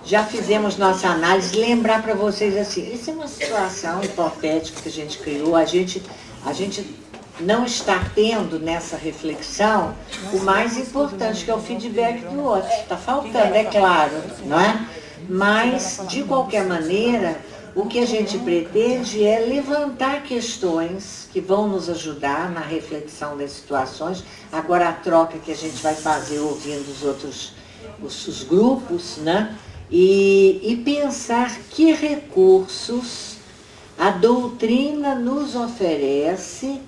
já fizemos nossa análise, lembrar para vocês assim, isso é uma situação hipotética que a gente criou, a gente não está tendo nessa reflexão o mais importante, que é o feedback do outro. Está faltando, é claro, não é? Mas, de qualquer maneira, o que a gente pretende é levantar questões que vão nos ajudar na reflexão das situações. Agora, a troca que a gente vai fazer ouvindo os grupos, né? E pensar que recursos a doutrina nos oferece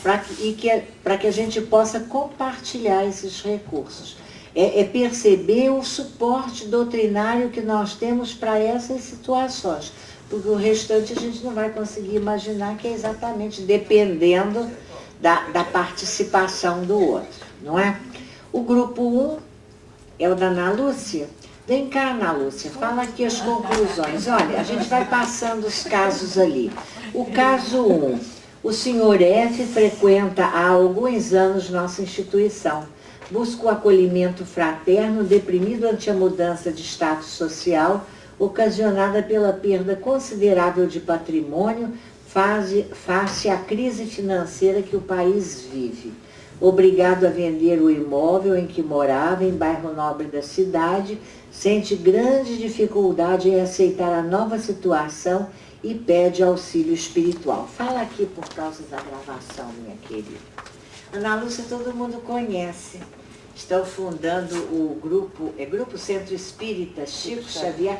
para que a gente possa compartilhar esses recursos. É perceber o suporte doutrinário que nós temos para essas situações, porque o restante a gente não vai conseguir imaginar, que é exatamente dependendo da participação do outro, não é? O grupo 1 é o da Ana Lúcia. Vem cá, Ana Lúcia, fala aqui as conclusões. Olha, a gente vai passando os casos ali. O caso 1, o senhor F frequenta há alguns anos nossa instituição. Busca o acolhimento fraterno, deprimido ante a mudança de status social, ocasionada pela perda considerável de patrimônio face à crise financeira que o país vive. Obrigado a vender o imóvel em que morava, em bairro nobre da cidade, sente grande dificuldade em aceitar a nova situação e pede auxílio espiritual. Fala aqui por causa da gravação, minha querida. Ana Lúcia todo mundo conhece. Estão fundando o Grupo Centro Espírita Chico Xavier.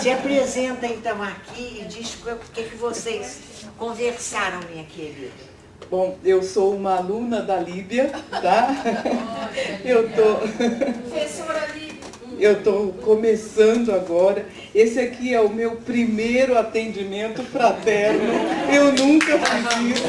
Se apresenta então aqui e diz o que vocês conversaram, minha querida. Bom, eu sou uma aluna da Líbia, tá? Professora Líbia. Eu estou começando agora. Esse aqui é o meu primeiro atendimento fraterno. Eu nunca fiz isso.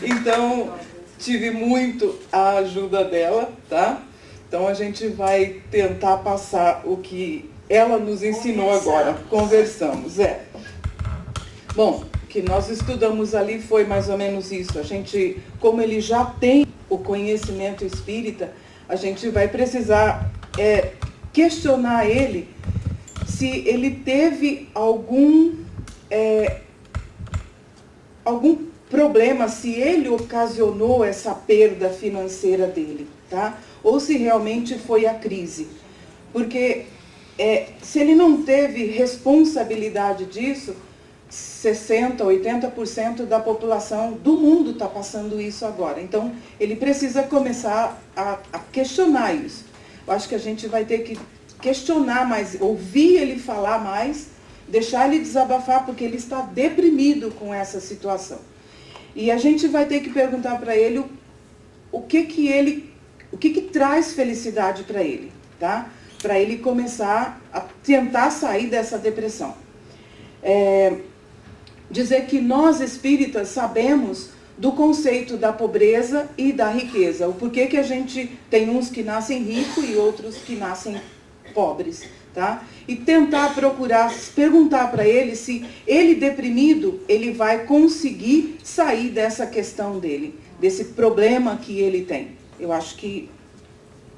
Então, tive muito a ajuda dela, tá? Então a gente vai tentar passar o que ela nos ensinou agora. Conversamos, Bom, o que nós estudamos ali foi mais ou menos isso. A gente, como ele já tem o conhecimento espírita, a gente vai precisar questionar ele se ele teve algum problema, se ele ocasionou essa perda financeira dele, tá? Ou se realmente foi a crise. Porque se ele não teve responsabilidade disso, 60%, 80% da população do mundo está passando isso agora. Então, ele precisa começar a questionar isso. Eu acho que a gente vai ter que questionar mais, ouvir ele falar mais, deixar ele desabafar, porque ele está deprimido com essa situação. E a gente vai ter que perguntar para ele o que traz felicidade para ele, tá? Para ele começar a tentar sair dessa depressão. Dizer que nós espíritas sabemos do conceito da pobreza e da riqueza. O porquê que a gente tem uns que nascem ricos e outros que nascem pobres, tá? E tentar perguntar para ele se ele deprimido, ele vai conseguir sair dessa questão dele, desse problema que ele tem. Eu acho que,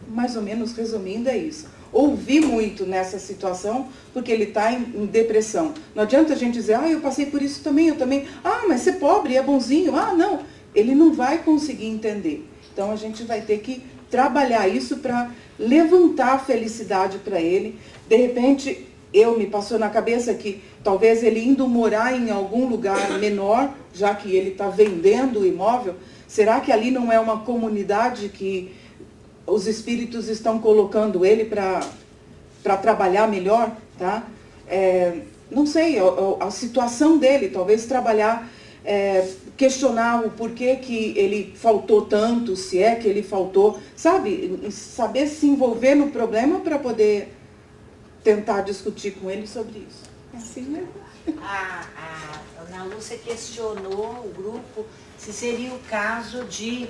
mais ou menos resumindo, é isso. Ouvir muito nessa situação, porque ele está em depressão. Não adianta a gente dizer, eu passei por isso também, eu também. Mas ser pobre é bonzinho. Não. Ele não vai conseguir entender. Então a gente vai ter que trabalhar isso para levantar a felicidade para ele. De repente, me passou na cabeça que talvez ele indo morar em algum lugar menor, já que ele está vendendo o imóvel, será que ali não é uma comunidade que os espíritos estão colocando ele para trabalhar melhor, tá? Não sei, a situação dele, talvez trabalhar, questionar o porquê que ele faltou tanto, se é que ele faltou, sabe? Saber se envolver no problema para poder tentar discutir com ele sobre isso. Assim, né? A Ana Lúcia questionou o grupo se seria o caso de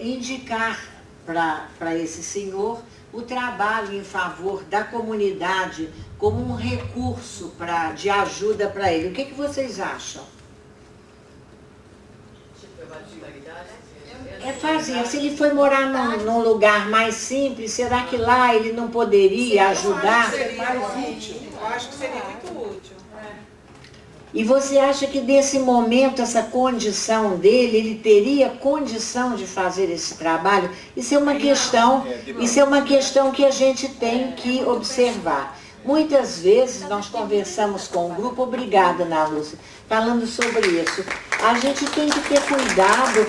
indicar para esse senhor o trabalho em favor da comunidade como um recurso de ajuda para ele. O que vocês acham? É fazer. Se ele foi morar num lugar mais simples, será que lá ele não poderia ajudar? Eu acho que seria muito útil. E você acha que nesse momento, essa condição dele, ele teria condição de fazer esse trabalho? Isso é uma questão que a gente tem que observar. Muitas vezes nós conversamos com o grupo, obrigada, Ana Lúcia, falando sobre isso. A gente tem que ter cuidado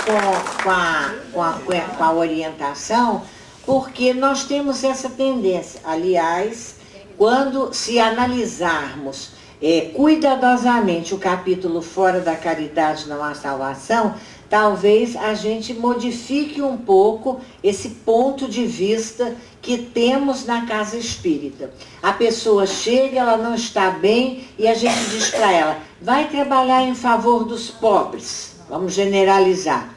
com a orientação, porque nós temos essa tendência. Aliás, quando se analisarmos cuidadosamente o capítulo Fora da Caridade Não Há Salvação, talvez a gente modifique um pouco esse ponto de vista que temos na casa espírita. A pessoa chega, ela não está bem e a gente diz para ela, vai trabalhar em favor dos pobres. Vamos generalizar.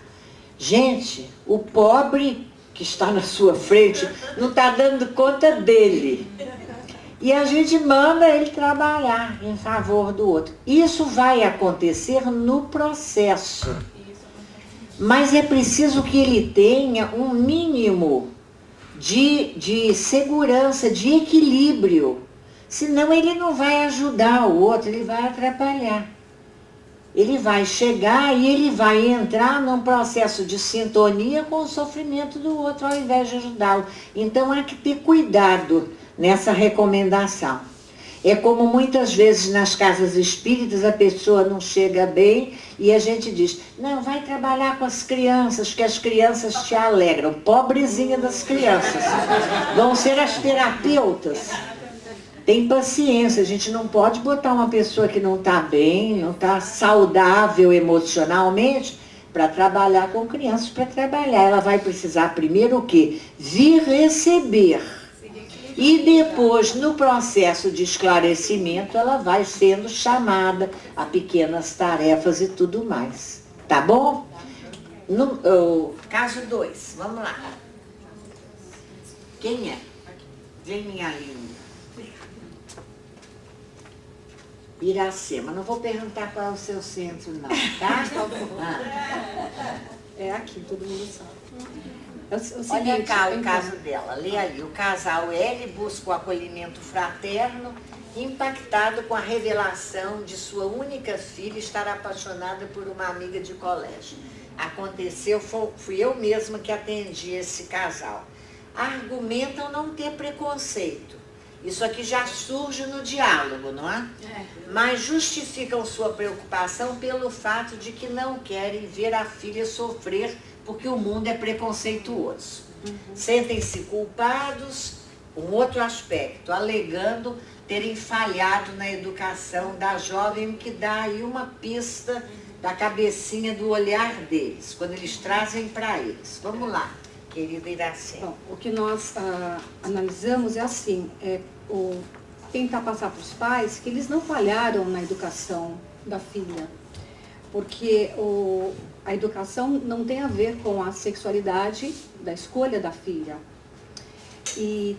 Gente, o pobre que está na sua frente não está dando conta dele. E a gente manda ele trabalhar em favor do outro. Isso vai acontecer no processo. Mas é preciso que ele tenha um mínimo de segurança, de equilíbrio. Senão ele não vai ajudar o outro, ele vai atrapalhar. Ele vai chegar e ele vai entrar num processo de sintonia com o sofrimento do outro, ao invés de ajudá-lo. Então há que ter cuidado nessa recomendação. É como muitas vezes nas casas espíritas a pessoa não chega bem e a gente diz, não, vai trabalhar com as crianças, que as crianças te alegram. Pobrezinha das crianças. Vão ser as terapeutas. Tem paciência, a gente não pode botar uma pessoa que não está bem, não está saudável emocionalmente, para trabalhar com crianças, para trabalhar. Ela vai precisar primeiro o quê? Vir receber. E depois, no processo de esclarecimento, ela vai sendo chamada a pequenas tarefas e tudo mais. Tá bom? Caso 2, vamos lá. Quem é? Vem, minha linda. Iracema. Não vou perguntar qual é o seu centro, não, tá? É aqui, todo mundo sabe. Olha cá o caso dela, lê ali. O casal L busca o acolhimento fraterno, impactado com a revelação de sua única filha estar apaixonada por uma amiga de colégio. Aconteceu, fui eu mesma que atendi esse casal. Argumentam não ter preconceito. Isso aqui já surge no diálogo, não é? Mas justificam sua preocupação pelo fato de que não querem ver a filha sofrer porque o mundo é preconceituoso. Sentem-se culpados, um outro aspecto, alegando terem falhado na educação da jovem, que dá aí uma pista da cabecinha do olhar deles, quando eles trazem para eles. Vamos lá, querida Iracema. Bom, o que nós analisamos é assim, tentar passar para os pais que eles não falharam na educação da filha, porque a educação não tem a ver com a sexualidade da escolha da filha. E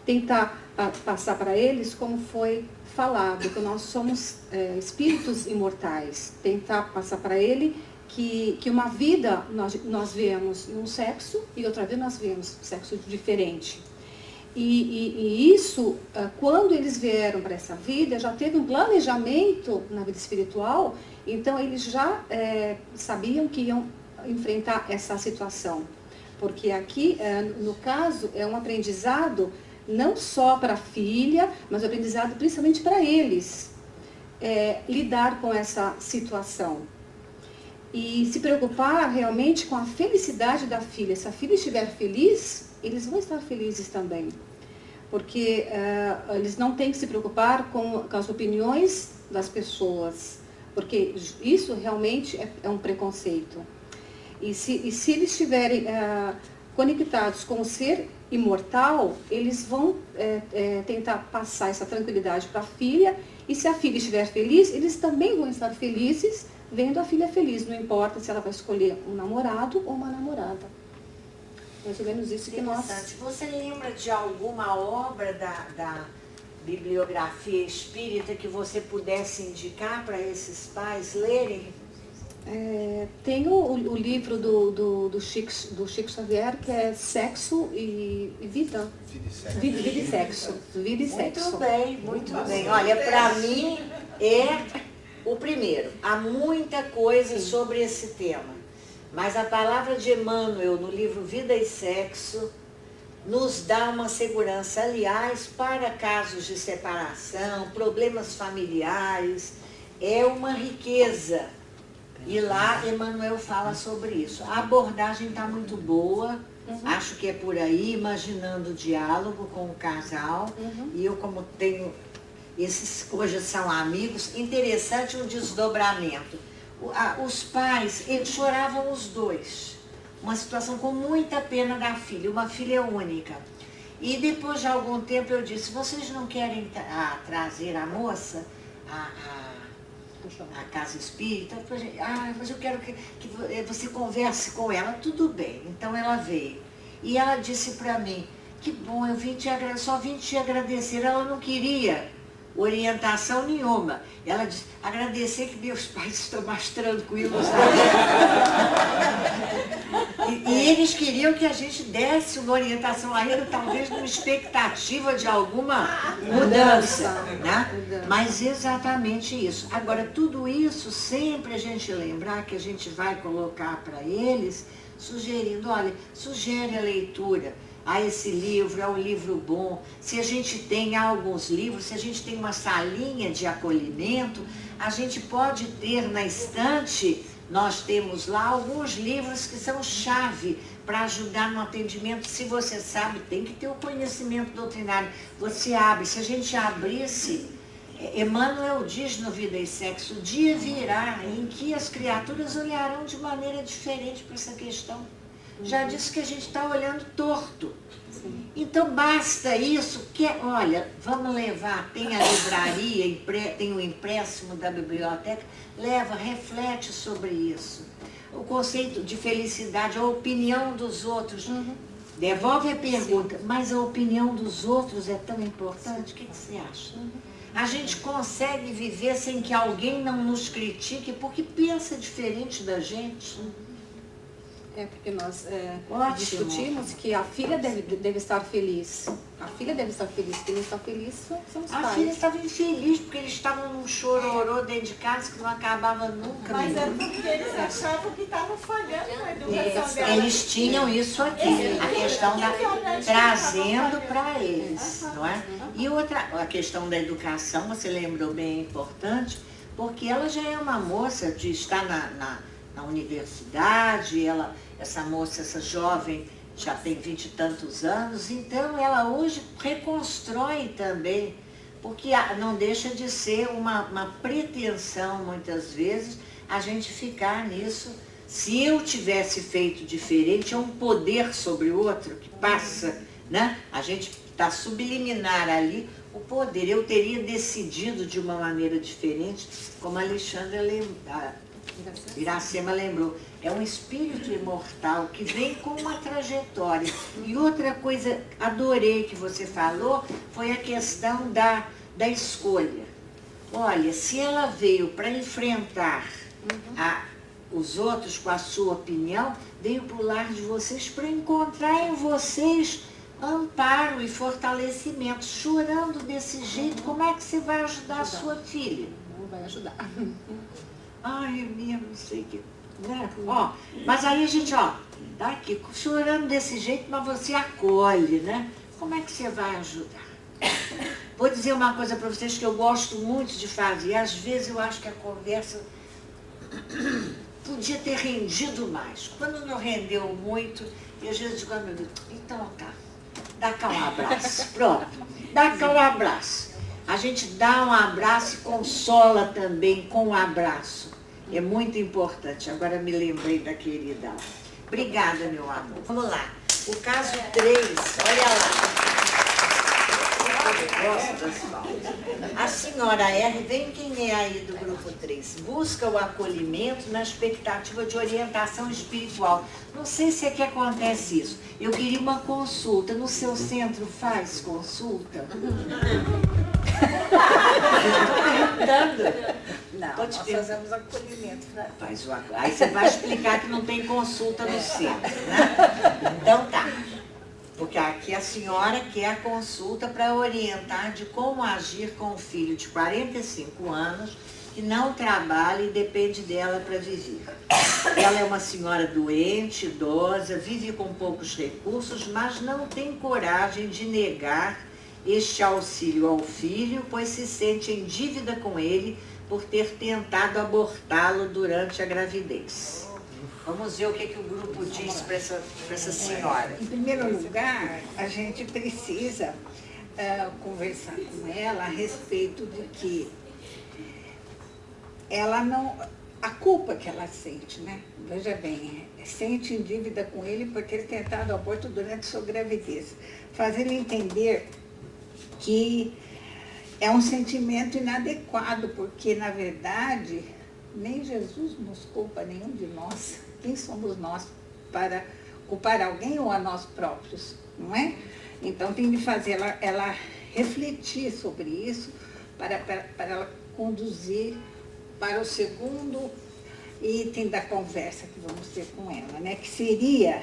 tentar passar para eles como foi falado, que nós somos espíritos imortais. Tentar passar para ele que uma vida nós vemos um sexo e outra vida nós vemos um sexo diferente. E isso, quando eles vieram para essa vida, já teve um planejamento na vida espiritual, então eles já sabiam que iam enfrentar essa situação. Porque aqui, no caso, é um aprendizado não só para a filha, mas um aprendizado principalmente para eles, lidar com essa situação. E se preocupar realmente com a felicidade da filha. Se a filha estiver feliz, eles vão estar felizes também. Porque eles não têm que se preocupar com as opiniões das pessoas. Porque isso realmente é um preconceito. E se eles estiverem conectados com o ser imortal, eles vão tentar passar essa tranquilidade para a filha. E se a filha estiver feliz, eles também vão estar felizes vendo a filha feliz. Não importa se ela vai escolher um namorado ou uma namorada. Mais ou menos isso que nós... Você lembra de alguma obra da bibliografia espírita que você pudesse indicar para esses pais lerem? Tem o livro do Chico Xavier, que é Sexo e Vida. Vida e Sexo. Vida e Sexo. Muito bem. Olha, para mim é o primeiro. Há muita coisa sobre esse tema. Mas a palavra de Emmanuel no livro Vida e Sexo nos dá uma segurança, aliás, para casos de separação, problemas familiares, é uma riqueza. E lá Emmanuel fala sobre isso. A abordagem está muito boa, acho que é por aí, imaginando o diálogo com o casal. E eu, como tenho, esses hoje são amigos, interessante o desdobramento. Os pais, eles choravam os dois. Uma situação com muita pena da filha, uma filha única. E depois de algum tempo eu disse, vocês não querem trazer a moça a casa espírita? Mas eu quero que você converse com ela. Tudo bem. Então ela veio. E ela disse para mim, que bom, eu só vim te agradecer. Ela não queria orientação nenhuma. Ela disse, agradecer que meus pais estão mais tranquilos. E eles queriam que a gente desse uma orientação ainda, talvez numa expectativa de alguma mudança, né? Mas exatamente isso. Agora, tudo isso, sempre a gente lembrar que a gente vai colocar para eles, sugerindo, olha, sugere a leitura. Esse livro é um livro bom. Se a gente tem alguns livros, se a gente tem uma salinha de acolhimento, a gente pode ter na estante, nós temos lá alguns livros que são chave para ajudar no atendimento. Se você sabe, tem que ter o conhecimento doutrinário. Você abre, se a gente abrisse, Emmanuel diz no Vida e Sexo, o dia virá em que as criaturas olharão de maneira diferente para essa questão. Já disse que a gente está olhando torto. Então basta isso, olha, vamos levar, tem a livraria, tem o empréstimo da biblioteca, leva, reflete sobre isso. O conceito de felicidade, a opinião dos outros. Devolve a pergunta, mas a opinião dos outros é tão importante? O que você acha? A gente consegue viver sem que alguém não nos critique porque pensa diferente da gente? Porque nós discutimos que a filha deve estar feliz. A filha deve estar feliz. Quem não está feliz são os pais. A filha estava infeliz porque eles estavam num chororô dentro de casa que não acabava nunca. Mas é porque eles achavam que estavam falhando na educação dela. Eles tinham isso aqui, a questão trazendo para eles, não é? E a questão da educação, você lembrou bem, é importante, porque ela já é uma moça de estar na universidade, essa moça, essa jovem, já tem 20 e tantos anos, então ela hoje reconstrói também, porque não deixa de ser uma pretensão, muitas vezes, a gente ficar nisso. Se eu tivesse feito diferente, é um poder sobre o outro que passa, né? A gente está subliminar ali o poder. Eu teria decidido de uma maneira diferente, como a Alexandra Iracema lembrou, é um espírito imortal que vem com uma trajetória. E outra coisa, adorei que você falou, foi a questão da escolha. Olha, se ela veio para enfrentar os outros com a sua opinião, veio para o lar de vocês para encontrar em vocês amparo e fortalecimento. Chorando desse jeito, como é que você vai ajudar a sua filha? Não vai ajudar. Ai, minha, não sei o que. Né? Mas aí a gente, tá aqui, chorando desse jeito, mas você acolhe, né? Como é que você vai ajudar? Vou dizer uma coisa para vocês que eu gosto muito de fazer. Às vezes eu acho que a conversa podia ter rendido mais. Quando não rendeu muito, e às vezes digo, meu Deus, então tá, dá cá um abraço. Pronto, dá cá um abraço. A gente dá um abraço e consola também com um abraço. É muito importante. Agora me lembrei da querida. Obrigada, meu amor. Vamos lá. O caso 3, olha lá. Eu gosto das pausas. A senhora R, vem quem é aí do grupo 3, busca o acolhimento na expectativa de orientação espiritual. Não sei se é que acontece isso. Eu queria uma consulta. No seu centro faz consulta? Estou perguntando. Não, Tô te nós vendo. fazemos acolhimento fraterno. Faz aí você vai explicar que não tem consulta no centro, né? Então tá. Porque aqui a senhora quer a consulta para orientar de como agir com um filho de 45 anos que não trabalha e depende dela para viver. Ela é uma senhora doente, idosa, vive com poucos recursos, mas não tem coragem de negar este auxílio ao filho, pois se sente em dívida com ele por ter tentado abortá-lo durante a gravidez. Vamos ver o que o grupo diz para essa senhora. Em primeiro lugar, a gente precisa conversar com ela a respeito de que ela não... A culpa que ela sente, né? Veja bem, sente em dívida com ele por ter tentado aborto durante sua gravidez. Fazer ele entender que é um sentimento inadequado, porque, na verdade, nem Jesus nos culpa, nenhum de nós. Quem somos nós para culpar alguém ou a nós próprios, não é? Então, tem de fazer ela refletir sobre isso para ela conduzir para o segundo item da conversa que vamos ter com ela, né? Que seria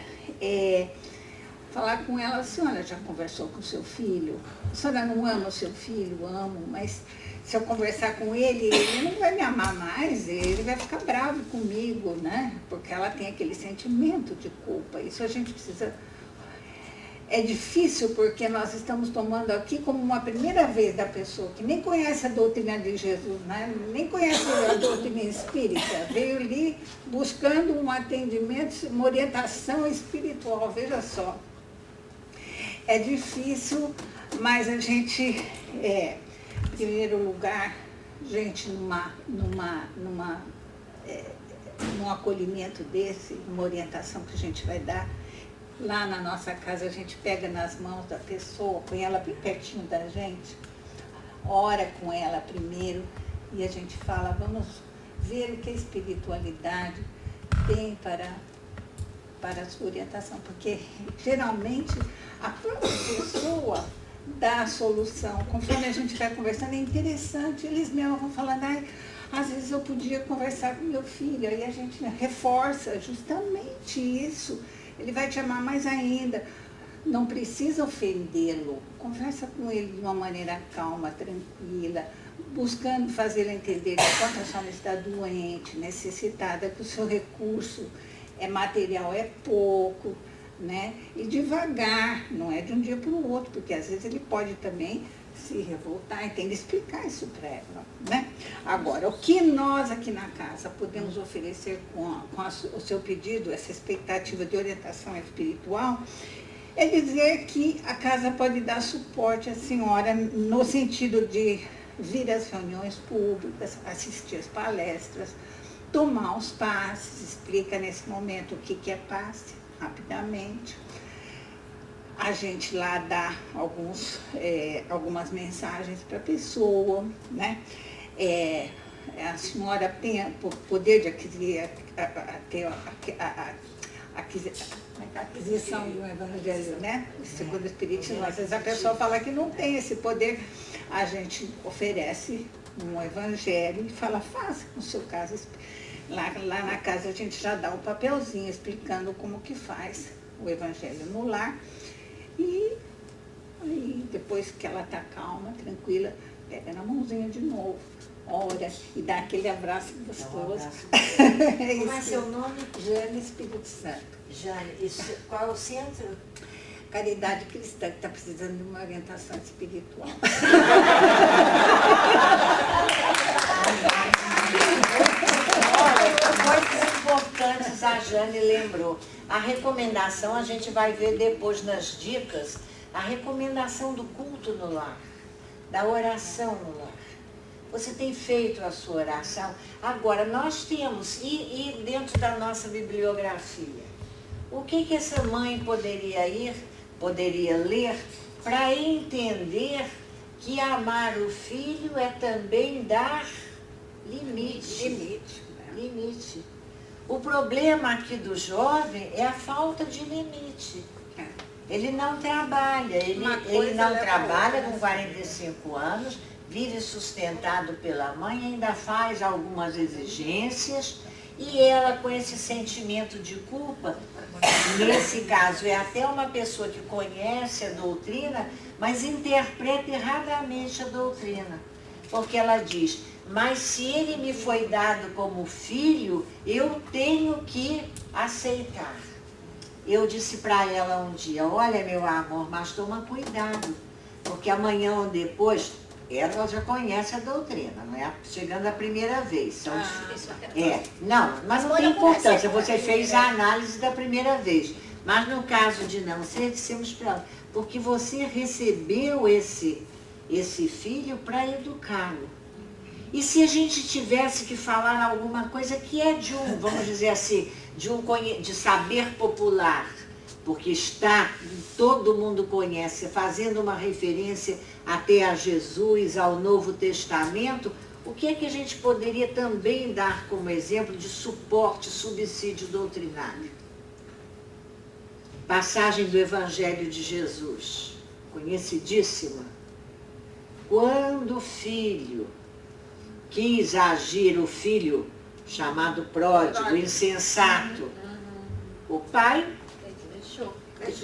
falar com ela, a senhora já conversou com o seu filho? A senhora não ama o seu filho? Amo, mas se eu conversar com ele não vai me amar mais, ele vai ficar bravo comigo, né? Porque ela tem aquele sentimento de culpa. Isso a gente precisa... É difícil porque nós estamos tomando aqui como uma primeira vez da pessoa que nem conhece a doutrina de Jesus, né? Nem conhece a doutrina espírita, veio ali buscando um atendimento, uma orientação espiritual, veja só. É difícil, mas a gente, em primeiro lugar, gente, num acolhimento desse, uma orientação que a gente vai dar, lá na nossa casa a gente pega nas mãos da pessoa, põe ela bem pertinho da gente, ora com ela primeiro e a gente fala, vamos ver o que a espiritualidade tem para a sua orientação, porque geralmente a própria pessoa dá a solução. Conforme a gente vai conversando, é interessante, eles mesmos vão falando, às vezes eu podia conversar com meu filho, aí a gente reforça justamente isso. Ele vai te amar mais ainda. Não precisa ofendê-lo. Conversa com ele de uma maneira calma, tranquila, buscando fazê-lo entender que enquanto a senhora está doente, necessitada, que o seu recurso material é pouco, né? E devagar, não é de um dia para o outro, porque às vezes ele pode também se revoltar e tem que explicar isso para ela, né? Agora, o que nós aqui na casa podemos oferecer com o seu pedido, essa expectativa de orientação espiritual, é dizer que a casa pode dar suporte à senhora no sentido de vir às reuniões públicas, assistir às palestras, tomar os passes, explica nesse momento o que é passe, rapidamente. A gente lá dá algumas mensagens para a pessoa, né? A senhora tem o poder de adquirir a aquisição de um evangelho, né? Segundo o Espiritismo, às vezes a pessoa fala que não tem esse poder, a gente oferece um evangelho e fala, faça no seu caso. Lá na casa a gente já dá um papelzinho explicando como que faz o evangelho no lar. E aí, depois que ela está calma, tranquila, pega na mãozinha de novo, ora e dá aquele abraço gostoso. Como é seu nome? Jane Espírito Santo. Jane, qual é o centro? Caridade Cristã, que está precisando de uma orientação espiritual. Coisas importantes a Jane lembrou. A recomendação, a gente vai ver depois nas dicas, a recomendação do culto no lar, da oração no lar. Você tem feito a sua oração? Agora, nós temos, e dentro da nossa bibliografia, o que essa mãe poderia ler para entender que amar o filho é também dar limite. Limite. O problema aqui do jovem é a falta de limite. Ele não trabalha, ele não trabalha com 45 anos, vive sustentado pela mãe, ainda faz algumas exigências, e ela, com esse sentimento de culpa, nesse caso é até uma pessoa que conhece a doutrina, mas interpreta erradamente a doutrina. Porque ela diz, mas se ele me foi dado como filho, eu tenho que aceitar. Eu disse para ela um dia, olha meu amor, mas toma cuidado, porque amanhã ou depois, ela já conhece a doutrina, não é chegando a primeira vez. Não, mas não tem importância, você fez a análise da primeira vez. Mas no caso de não ser, dissemos para ela, porque você recebeu esse filho para educá-lo. E se a gente tivesse que falar alguma coisa que é de um, vamos dizer assim, de saber popular, porque todo mundo conhece, fazendo uma referência até a Jesus, ao Novo Testamento, o que é que a gente poderia também dar como exemplo de suporte, subsídio doutrinário? Passagem do Evangelho de Jesus, conhecidíssima. Quando o filho quis agir, o filho chamado pródigo, insensato, o pai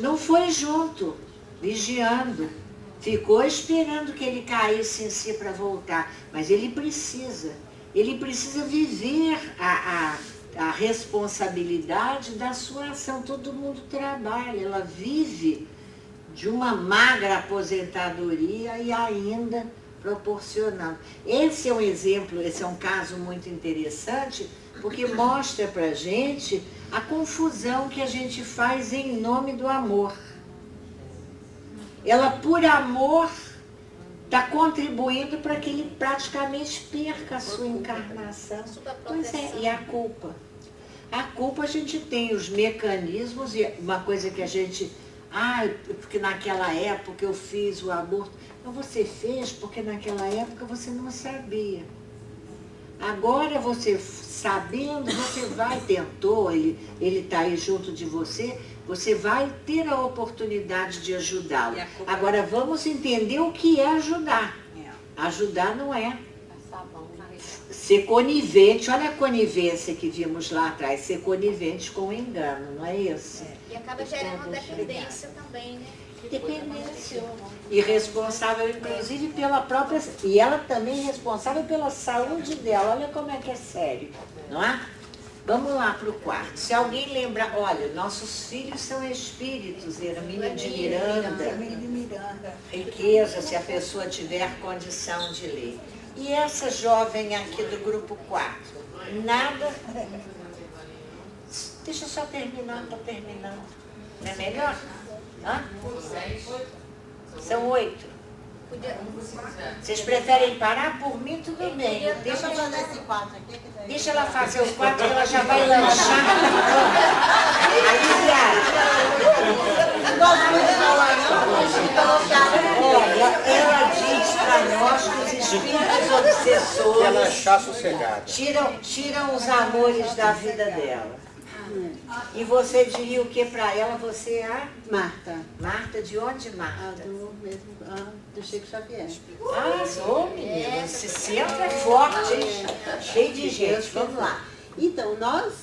não foi junto, vigiando, ficou esperando que ele caísse em si para voltar, mas ele precisa viver a responsabilidade da sua ação. Todo mundo trabalha, ela vive de uma magra aposentadoria e ainda proporcionando. Esse é um exemplo, esse é um caso muito interessante, porque mostra para a gente a confusão que a gente faz em nome do amor. Ela, por amor, está contribuindo para que ele praticamente perca a sua encarnação. Pois é, e a culpa? A culpa a gente tem os mecanismos, e uma coisa que a gente... porque naquela época eu fiz o aborto. Então você fez porque naquela época você não sabia. Agora você sabendo, você tentou, ele está aí junto de você, você vai ter a oportunidade de ajudá-lo. Agora vamos entender o que é ajudar. Ajudar não é ser conivente, olha a conivência que vimos lá atrás, ser conivente com o engano, não é isso? E acaba gerando dependência também, né? Dependência. E responsável, inclusive, pela própria... E ela também é responsável pela saúde dela. Olha como é que é sério, não é? Vamos lá para o quarto. Se alguém lembra, olha, nossos filhos são espíritos, Hermínia de Miranda, riqueza, se a pessoa tiver condição de ler. E essa jovem aqui do grupo 4, nada... Deixa eu só terminar, estou terminando. Não é melhor? Hã? São 8. Vocês preferem parar? Por mim, tudo bem. Deixa ela fazer os 4, que ela já vai lanchar. Olha, ela diz para nós que os espíritos obsessores tiram os amores da vida dela. E você diria o que para ela? Você é a... Marta. Marta, de onde, Marta? Do Chico Xavier. Sou, menina. Esse centro é forte, hein? Cheio de gente. Vamos lá. Então, nós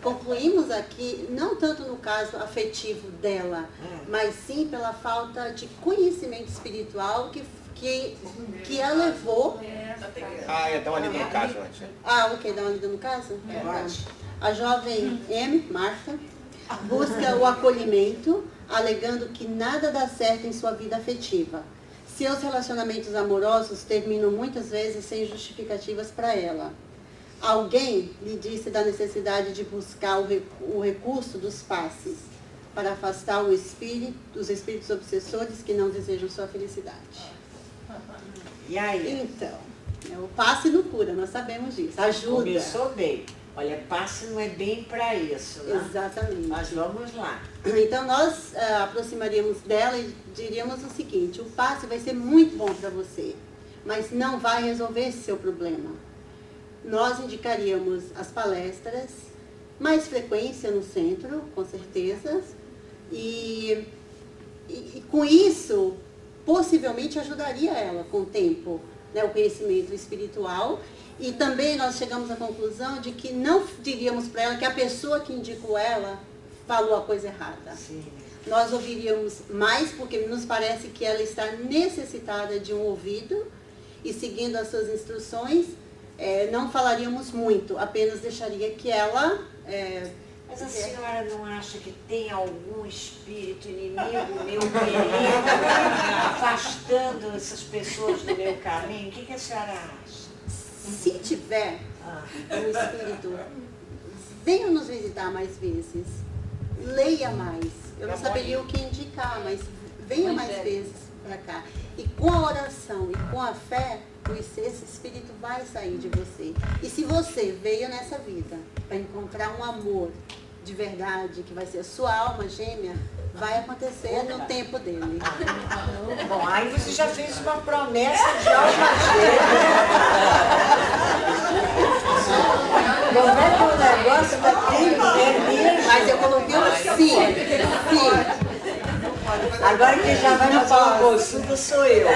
concluímmo aqui, não tanto no caso afetivo dela, mas sim pela falta de conhecimento espiritual que a levou... Dá uma lida no caso antes. Ok, dá uma lida no caso? Pode. A jovem M, Marta, busca o acolhimento, alegando que nada dá certo em sua vida afetiva. Seus relacionamentos amorosos terminam muitas vezes sem justificativas para ela. Alguém lhe disse da necessidade de buscar o recurso dos passes para afastar os espíritos obsessores que não desejam sua felicidade. E aí? Então, o passe não cura, nós sabemos disso. Ajuda. Começou bem. Olha, passe não é bem para isso, né? Exatamente. Mas vamos lá. Então, nós aproximaríamos dela e diríamos o seguinte: o passe vai ser muito bom para você, mas não vai resolver esse seu problema. Nós indicaríamos as palestras, mais frequência no centro, com certeza, e com isso possivelmente ajudaria ela com o tempo, né, o conhecimento espiritual. E também nós chegamos à conclusão de que não diríamos para ela que a pessoa que indicou ela falou a coisa errada. Sim. Nós ouviríamos mais porque nos parece que ela está necessitada de um ouvido e seguindo as suas instruções, não falaríamos muito, apenas deixaria que ela... Mas a senhora não acha que tem algum espírito inimigo meu querendo, afastando essas pessoas do meu caminho? O que a senhora acha? Se tiver um espírito, venha nos visitar mais vezes, leia mais. Eu não saberia o que indicar, mas venha mais vezes para cá. E com a oração e com a fé, esse espírito vai sair de você. E se você veio nessa vida para encontrar um amor de verdade, que vai ser a sua alma gêmea, vai acontecer no tempo dele. Bom, aí você já fez uma promessa de alma gêmea. Como é que o negócio tem? Mas eu coloquei um sim. Sim. Agora quem já vai me falar consulta sou eu.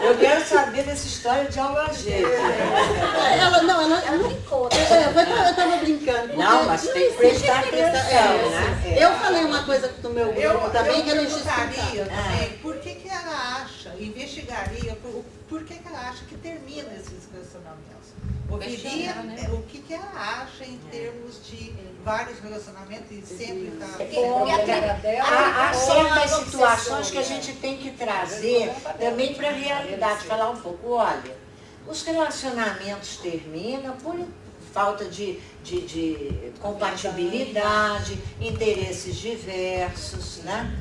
Eu quero saber dessa história de alma gêmea. Eu estava brincando. Não, mas tem que prestar atenção, né? Eu falei uma coisa do meu grupo também que eu não perguntaria também por que ela acha, investigaria por que ela acha que termina esses relacionamentos. Ouviria o que ela acha em termos de vários relacionamentos e sempre está... Há certas situações que a gente tem que trazer também para a realidade, falar um pouco, olha, os relacionamentos terminam por falta de compatibilidade, interesses diversos, né?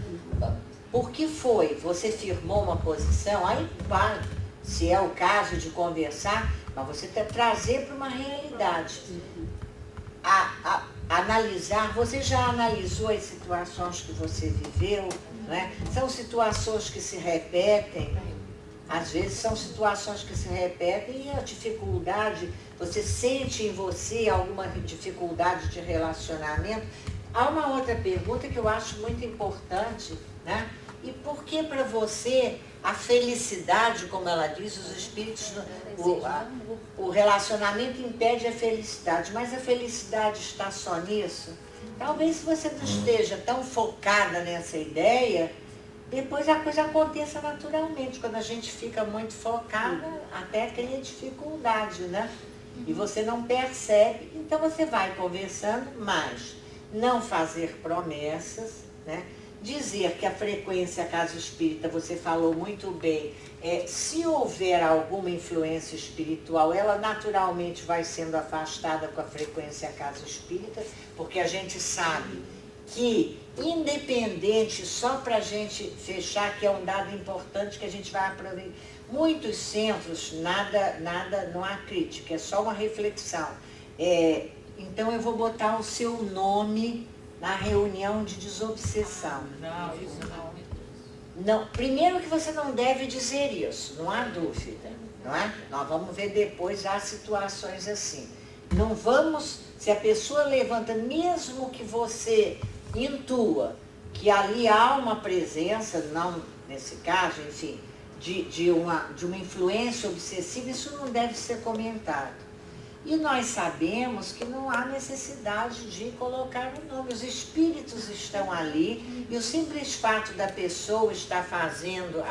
Por que foi? Você firmou uma posição, aí vai, se é o caso de conversar, mas você tem que trazer para uma realidade. Analisar, você já analisou as situações que você viveu, né? São situações que se repetem, às vezes são situações que se repetem e a dificuldade, você sente em você alguma dificuldade de relacionamento. Há uma outra pergunta que eu acho muito importante, né? E por que para você a felicidade, como ela diz, os espíritos, o relacionamento impede a felicidade, mas a felicidade está só nisso? Talvez se você não esteja tão focada nessa ideia, depois a coisa aconteça naturalmente. Quando a gente fica muito focada, até cria dificuldade, né? E você não percebe, então você vai conversando, mas não fazer promessas, né? Dizer que a frequência casa espírita, você falou muito bem, se houver alguma influência espiritual, ela naturalmente vai sendo afastada com a frequência casa espírita, porque a gente sabe que, independente, só para a gente fechar, que é um dado importante que a gente vai aproveitar, muitos centros, não há crítica, é só uma reflexão. Então eu vou botar o seu nome na reunião de desobsessão. Não, isso não. Não, primeiro que você não deve dizer isso, não há dúvida, não é? Nós vamos ver depois, há situações assim. Não vamos, se a pessoa levanta, mesmo que você intua que ali há uma presença, não nesse caso, enfim, de uma influência obsessiva, isso não deve ser comentado. E nós sabemos que não há necessidade de colocar o nome. Os espíritos estão ali e o simples fato da pessoa estar fazendo,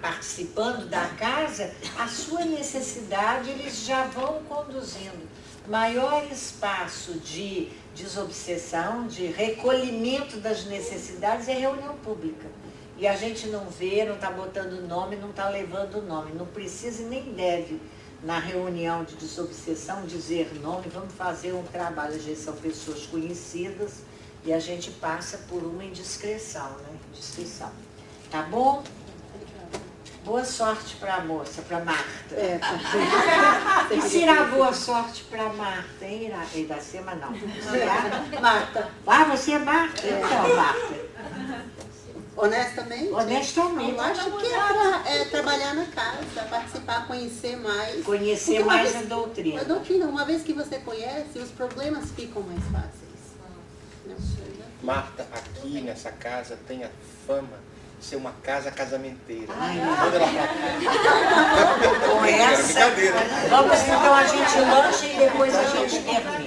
participando da casa, a sua necessidade eles já vão conduzindo. Maior espaço de desobsessão, de recolhimento das necessidades é reunião pública. E a gente não vê, não está botando nome, não está levando nome. Não precisa e nem deve, na reunião de desobsessão, dizer nome. Vamos fazer um trabalho. Às vezes são pessoas conhecidas e a gente passa por uma indiscrição, né? Discrição. Tá bom? Boa sorte para a moça, para Marta. E será boa sorte para Marta, hein, Iracema? Não. Marta. Ah, você é Marta? Então, Marta. Honestamente? Honestamente. Eu acho que é trabalhar na casa, participar, conhecer mais. Conhecer mais a doutrina. A doutrina, uma vez que você conhece, os problemas ficam mais fáceis. Marta, aqui aqui nessa casa tem a fama de ser uma casa casamenteira. Ai, Manda ela pra cá. Com essa, Brincadeira. vamos então a gente lancha e depois a gente termina.